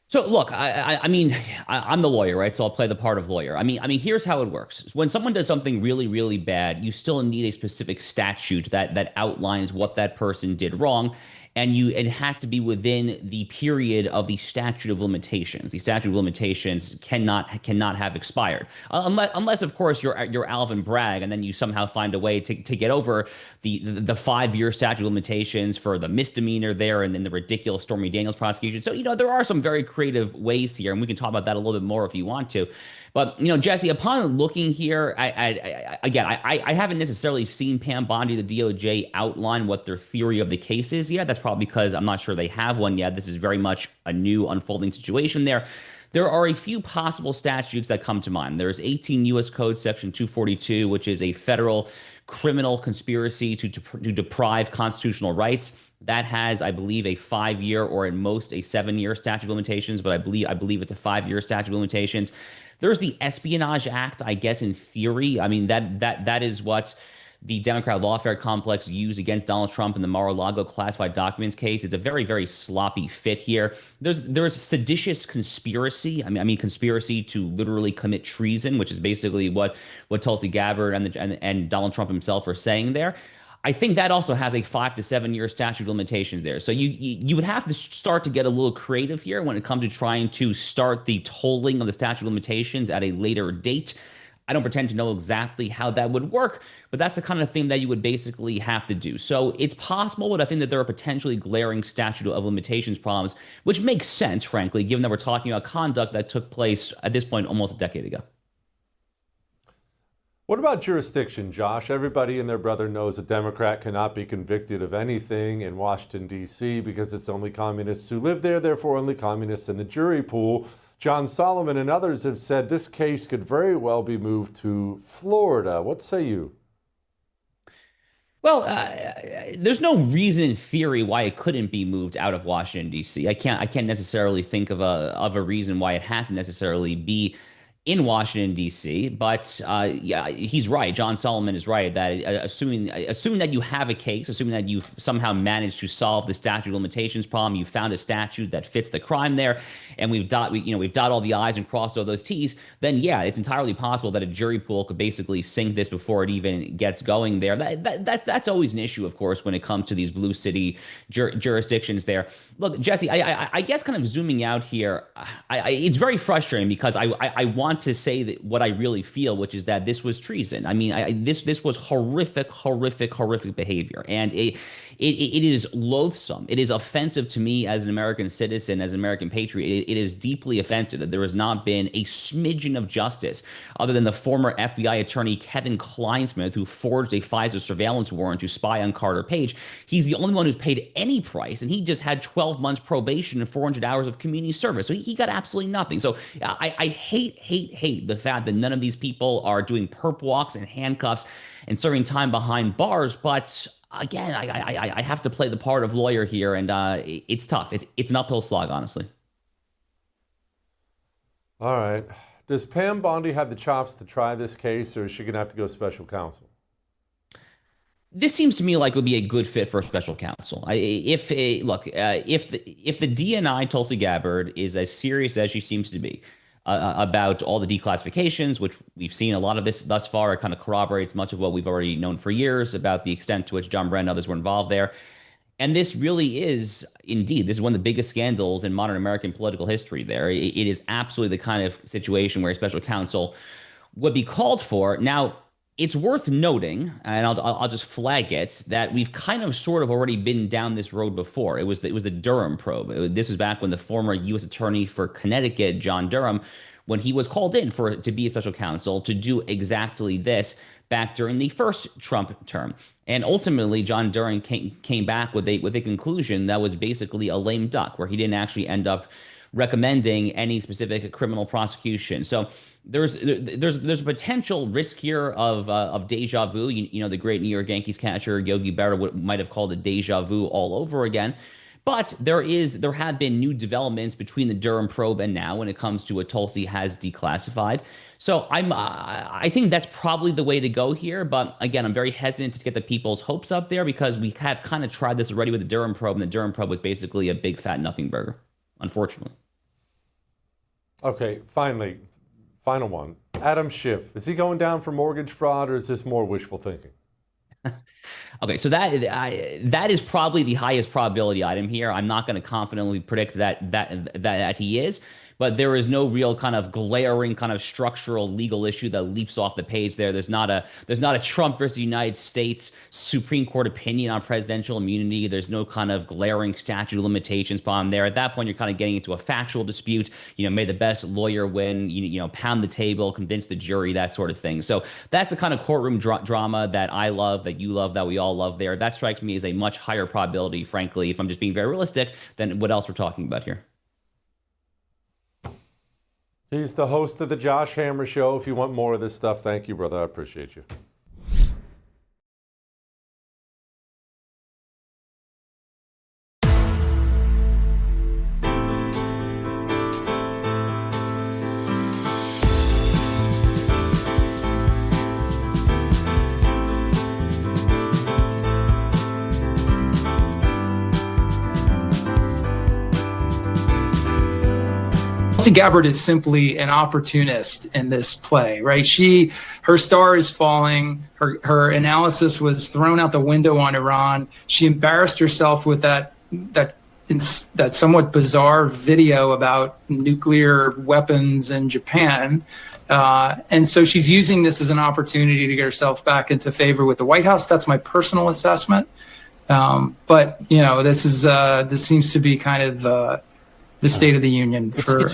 So look, I mean, I'm the lawyer, right? So I'll play the part of lawyer. I mean, here's how it works. When someone does something really, really bad, you still need a specific statute that outlines what that person did wrong. And it has to be within the period of the statute of limitations. The statute of limitations cannot have expired, unless of course you're Alvin Bragg, and then you somehow find a way to get over the 5-year statute of limitations for the misdemeanor there, and then the ridiculous Stormy Daniels prosecution. So there are some very creative ways here, and we can talk about that a little bit more if you want to. But, Jesse, upon looking here, I haven't necessarily seen Pam Bondi, the DOJ, outline what their theory of the case is yet. That's probably because I'm not sure they have one yet. This is very much a new unfolding situation there. There are a few possible statutes that come to mind. There's 18 U.S. Code Section 242, which is a federal criminal conspiracy to deprive constitutional rights. That has, I believe, a 5-year or at most a 7-year statute of limitations, but I believe it's a 5-year statute of limitations. There's the Espionage Act, I guess, in theory. I mean, that is what the Democrat lawfare complex used against Donald Trump in the Mar-a-Lago classified documents case. It's a very, very sloppy fit here. There's seditious conspiracy. I mean, conspiracy to literally commit treason, which is basically what Tulsi Gabbard and Donald Trump himself are saying there. I think that also has a 5 to 7 year statute of limitations there. So you would have to start to get a little creative here when it comes to trying to start the tolling of the statute of limitations at a later date. I don't pretend to know exactly how that would work, but that's the kind of thing that you would basically have to do. So it's possible, but I think that there are potentially glaring statute of limitations problems, which makes sense, frankly, given that we're talking about conduct that took place at this point almost a decade ago. What about jurisdiction, Josh? Everybody and their brother knows a Democrat cannot be convicted of anything in Washington, D.C. because it's only communists who live there, therefore only communists in the jury pool. John Solomon and others have said this case could very well be moved to Florida. What say you? Well, there's no reason in theory why it couldn't be moved out of Washington, D.C. I can't necessarily think of a reason why it has to necessarily be in Washington, D.C. But yeah, he's right. John Solomon is right that assuming that you have a case, assuming that you've somehow managed to solve the statute of limitations problem, you found a statute that fits the crime there, and we've dot all the I's and crossed all those T's, then yeah, it's entirely possible that a jury pool could basically sink this before it even gets going there. That's always an issue, of course, when it comes to these blue city jurisdictions there. Look, Jesse, I guess kind of zooming out here, it's very frustrating because I want to say that what I really feel, which is that this was treason. I mean, this was horrific behavior, and it is loathsome. It is offensive to me as an American citizen, as an American patriot. It is deeply offensive that there has not been a smidgen of justice other than the former FBI attorney Kevin Kleinsmith, who forged a FISA surveillance warrant to spy on Carter Page. He's the only one who's paid any price, and he just had 12 months probation and 400 hours of community service. So he got absolutely nothing. So I hate the fact that none of these people are doing perp walks and handcuffs and serving time behind bars. But again, I have to play the part of lawyer here, and it's tough. It's an uphill slog, honestly. All right. Does Pam Bondi have the chops to try this case, or is she going to have to go special counsel? This seems to me like it would be a good fit for a special counsel. If the DNI Tulsi Gabbard is as serious as she seems to be about all the declassifications, which we've seen a lot of this thus far, it kind of corroborates much of what we've already known for years about the extent to which John Brennan and others were involved there. And this really is, indeed, this is one of the biggest scandals in modern American political history there. It is absolutely the kind of situation where a special counsel would be called for. Now, it's worth noting, and I'll just flag it, that we've kind of sort of already been down this road before. It was the Durham probe. This is back when the former U.S. Attorney for Connecticut, John Durham, when he was called in to be a special counsel to do exactly this back during the first Trump term. And ultimately, John Durham came back with a conclusion that was basically a lame duck, where he didn't actually end up recommending any specific criminal prosecution. So there's a potential risk here of deja vu. You know, the great New York Yankees catcher Yogi Berra might have called it deja vu all over again. But there have been new developments between the Durham probe and now when it comes to what Tulsi has declassified. So I think that's probably the way to go here. But again, I'm very hesitant to get the people's hopes up there because we have kind of tried this already with the Durham probe, and the Durham probe was basically a big fat nothing burger, unfortunately. Okay, finally, final one. Adam Schiff, is he going down for mortgage fraud, or is this more wishful thinking? Okay, so that is probably the highest probability item here. I'm not going to confidently predict that he is, but there is no real kind of glaring kind of structural legal issue that leaps off the page there. There's not a Trump versus United States Supreme Court opinion on presidential immunity. There's no kind of glaring statute of limitations problem there. At that point, you're kind of getting into a factual dispute. May the best lawyer win. Pound the table, convince the jury, that sort of thing. So that's the kind of courtroom drama that I love, that you love, that we all love there. That strikes me as a much higher probability, frankly, if I'm just being very realistic, than what else we're talking about here. He's the host of the Josh Hammer Show. If you want more of this stuff, thank you, brother. I appreciate you. Gabbard is simply an opportunist in this play, right? Her star is falling. Her analysis was thrown out the window on Iran. She embarrassed herself with that somewhat bizarre video about nuclear weapons in Japan. And so she's using this as an opportunity to get herself back into favor with the White House. That's my personal assessment. But this seems to be kind of the State of the Union for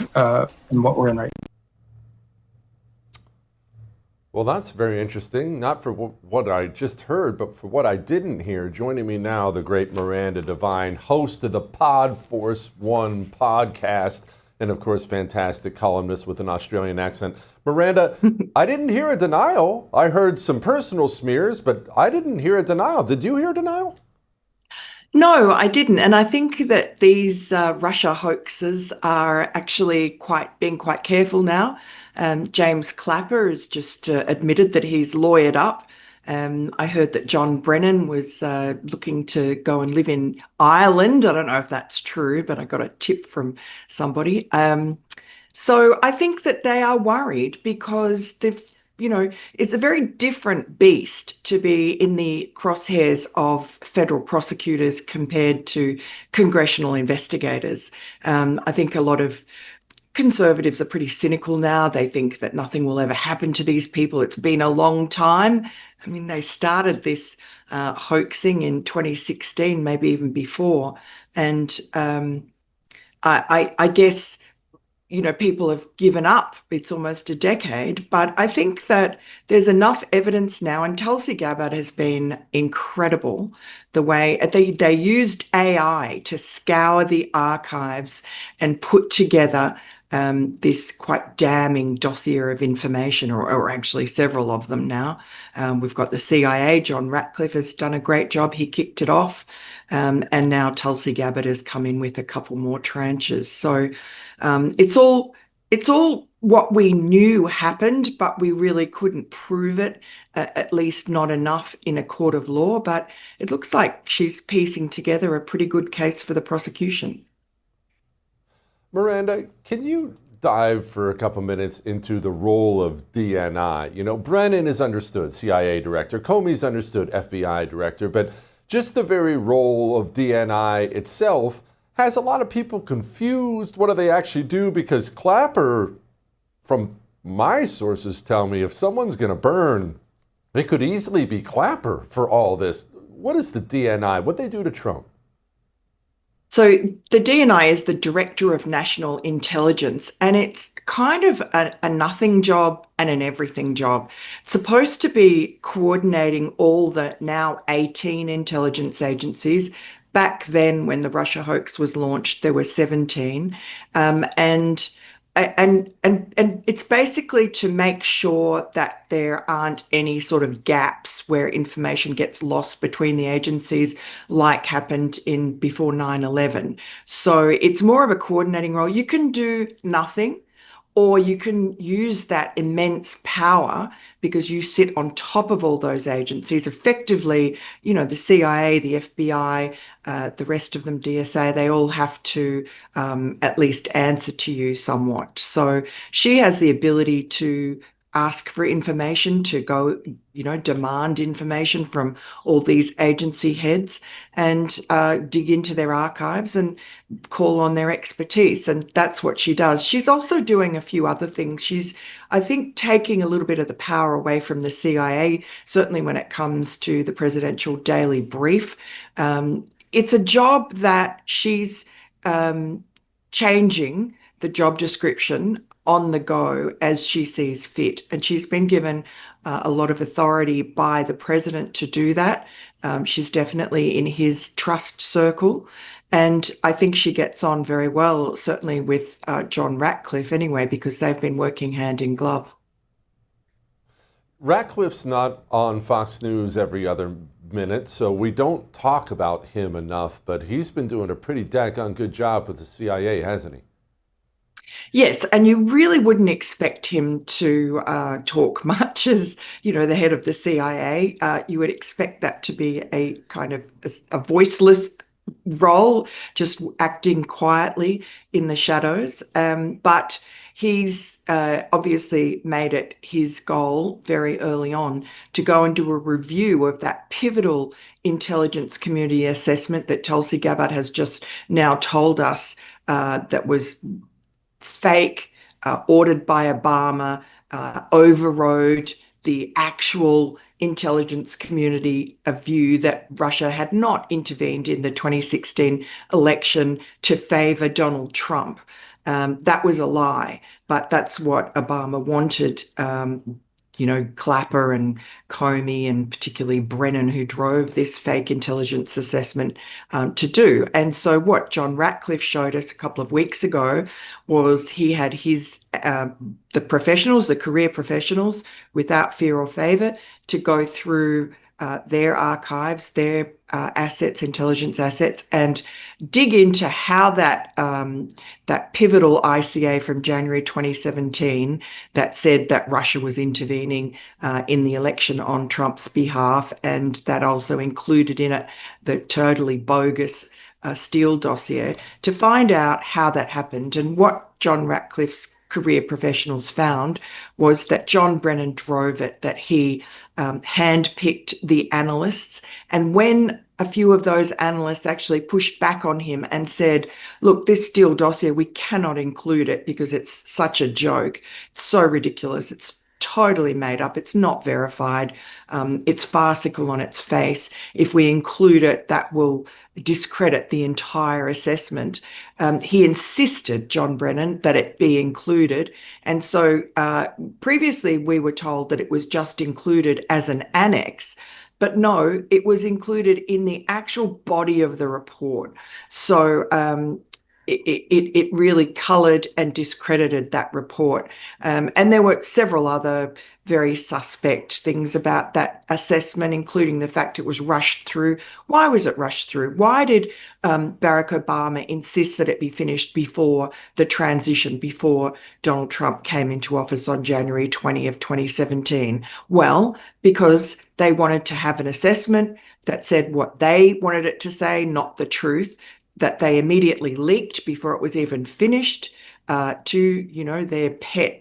what we're in right now. Well, that's very interesting. Not for what I just heard, but for what I didn't hear. Joining me now, the great Miranda Devine, host of the Pod Force One podcast and of course, fantastic columnist with an Australian accent. Miranda, I didn't hear a denial. I heard some personal smears, but I didn't hear a denial. Did you hear a denial? No, I didn't. And I think that these Russia hoaxes are actually being quite careful now. James Clapper has just admitted that he's lawyered up. I heard that John Brennan was looking to go and live in Ireland. I don't know if that's true, but I got a tip from somebody. So I think that they are worried because it's a very different beast to be in the crosshairs of federal prosecutors compared to congressional investigators. I think a lot of conservatives are pretty cynical now. They think that nothing will ever happen to these people. It's been a long time. I mean, they started this hoaxing in 2016, maybe even before. And I guess people have given up. It's almost a decade, but I think that there's enough evidence now, and Tulsi Gabbard has been incredible. The way they used AI to scour the archives and put together this quite damning dossier of information, or actually several of them now. We've got the CIA. John Ratcliffe has done a great job. He kicked it off. And now Tulsi Gabbard has come in with a couple more tranches. So it's all what we knew happened, but we really couldn't prove it, at least not enough in a court of law. But it looks like she's piecing together a pretty good case for the prosecution. Miranda, can you dive for a couple minutes into the role of DNI? Brennan is understood, CIA director. Comey's understood, FBI director. But just the very role of DNI itself has a lot of people confused. What do they actually do? Because Clapper, from my sources, tell me if someone's going to burn, it could easily be Clapper for all this. What is the DNI? What they do to Trump? So the DNI is the Director of National Intelligence, and it's kind of a nothing job and an everything job. It's supposed to be coordinating all the now 18 intelligence agencies. Back then, when the Russia hoax was launched, there were 17, and it's basically to make sure that there aren't any sort of gaps where information gets lost between the agencies, like happened before 9/11. So it's more of a coordinating role. You can do nothing, or you can use that immense power because you sit on top of all those agencies. Effectively, the CIA, the FBI, the rest of them, DSA, they all have to at least answer to you somewhat. So she has the ability to ask for information, to go, demand information from all these agency heads and dig into their archives and call on their expertise. And that's what she does. She's also doing a few other things. She's, I think, taking a little bit of the power away from the CIA, certainly when it comes to the presidential daily brief. It's a job that she's changing the job description on the go as she sees fit. And she's been given a lot of authority by the president to do that. She's definitely in his trust circle. And I think she gets on very well, certainly with John Ratcliffe anyway, because they've been working hand in glove. Ratcliffe's not on Fox News every other minute, so we don't talk about him enough, but he's been doing a pretty daggone good job with the CIA, hasn't he? Yes, and you really wouldn't expect him to talk much as, the head of the CIA. You would expect that to be a kind of a voiceless role, just acting quietly in the shadows. But he's obviously made it his goal very early on to go and do a review of that pivotal intelligence community assessment that Tulsi Gabbard has just now told us that was fake, ordered by Obama, overrode the actual intelligence community view that Russia had not intervened in the 2016 election to favor Donald Trump. That was a lie, but that's what Obama wanted Clapper and Comey and particularly Brennan, who drove this fake intelligence assessment to do. And so what John Ratcliffe showed us a couple of weeks ago was he had the professionals, the career professionals, without fear or favor, to go through their archives, their assets, intelligence assets, and dig into how that pivotal ICA from January 2017 that said that Russia was intervening in the election on Trump's behalf, and that also included in it the totally bogus Steele dossier, to find out how that happened. And what John Ratcliffe's career professionals found was that John Brennan drove it, that he handpicked the analysts. And when a few of those analysts actually pushed back on him and said, look, this Steele dossier, we cannot include it because it's such a joke. It's so ridiculous. It's totally made up. It's not verified. It's farcical on its face. If we include it, that will discredit the entire assessment. He insisted, John Brennan, that it be included. And so previously we were told that it was just included as an annex. But no, it was included in the actual body of the report. So it really coloured and discredited that report. And there were several other very suspect things about that assessment, including the fact it was rushed through. Why was it rushed through? Why did Barack Obama insist that it be finished before the transition, before Donald Trump came into office on January 20th, 2017? Well, because they wanted to have an assessment that said what they wanted it to say, not the truth, that they immediately leaked before it was even finished to, their pet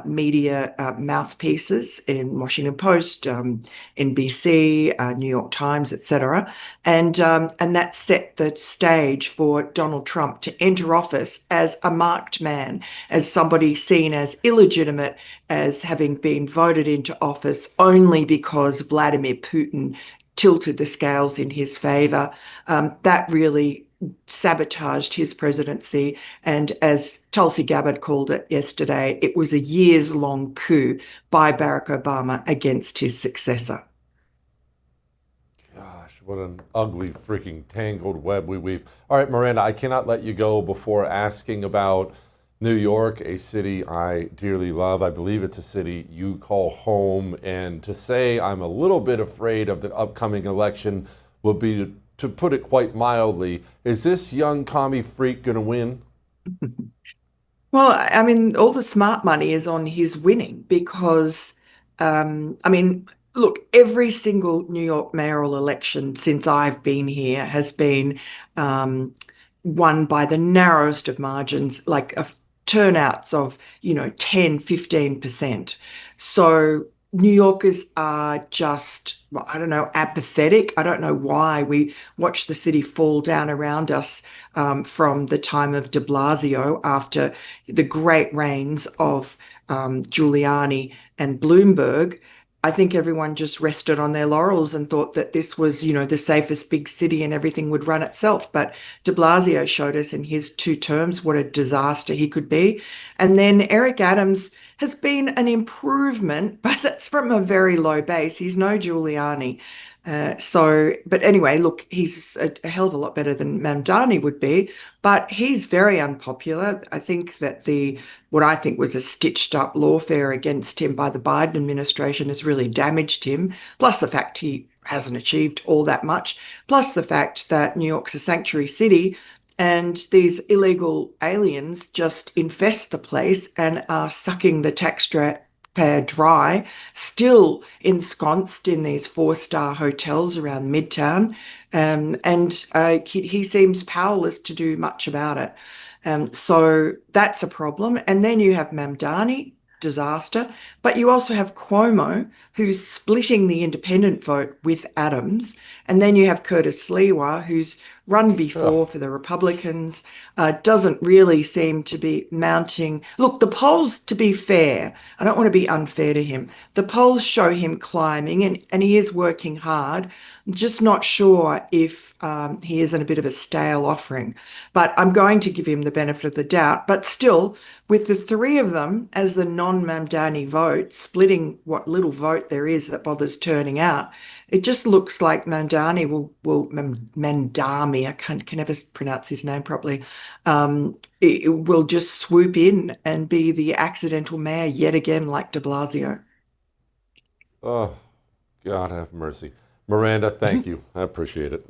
media mouthpieces in Washington Post, NBC, New York Times, etc. And that set the stage for Donald Trump to enter office as a marked man, as somebody seen as illegitimate, as having been voted into office only because Vladimir Putin tilted the scales in his favor. That really sabotaged his presidency. And as Tulsi Gabbard called it yesterday, it was a years-long coup by Barack Obama against his successor. Gosh, what an ugly, freaking tangled web we weave. All right, Miranda, I cannot let you go before asking about New York, a city I dearly love. I believe it's a city you call home. And to say I'm a little bit afraid of the upcoming election would be to put it quite mildly. Is this young commie freak going to win? Well, I mean, all the smart money is on his winning because, look, every single New York mayoral election since I've been here has been won by the narrowest of margins, like turnouts of, 10, 15%. So New Yorkers are just, I don't know, apathetic. I don't know why. We watch the city fall down around us from the time of de Blasio after the great reigns of Giuliani and Bloomberg. I think everyone just rested on their laurels and thought that this was, the safest big city and everything would run itself. But de Blasio showed us in his 2 terms what a disaster he could be. And then Eric Adams has been an improvement, but that's from a very low base. He's no Giuliani. But anyway, look, he's a hell of a lot better than Mamdani would be, but he's very unpopular. I think that what I think was a stitched up lawfare against him by the Biden administration has really damaged him, plus the fact he hasn't achieved all that much, plus the fact that New York's a sanctuary city and these illegal aliens just infest the place and are sucking the taxpayer dry, still ensconced in these 4-star hotels around Midtown. He seems powerless to do much about it. So that's a problem. And then you have Mamdani, disaster. But you also have Cuomo, who's splitting the independent vote with Adams. And then you have Curtis Sliwa, who's run before for the Republicans, doesn't really seem to be mounting. Look, the polls, to be fair, I don't want to be unfair to him. The polls show him climbing and he is working hard. I'm just not sure if he is in a bit of a stale offering. But I'm going to give him the benefit of the doubt. But still, with the three of them as the non-Mamdani vote, splitting what little vote there is that bothers turning out, it just looks like Mamdani Mamdani, I can never pronounce his name properly, it will just swoop in and be the accidental mayor yet again, like de Blasio. Oh, God have mercy. Miranda, thank you. I appreciate it.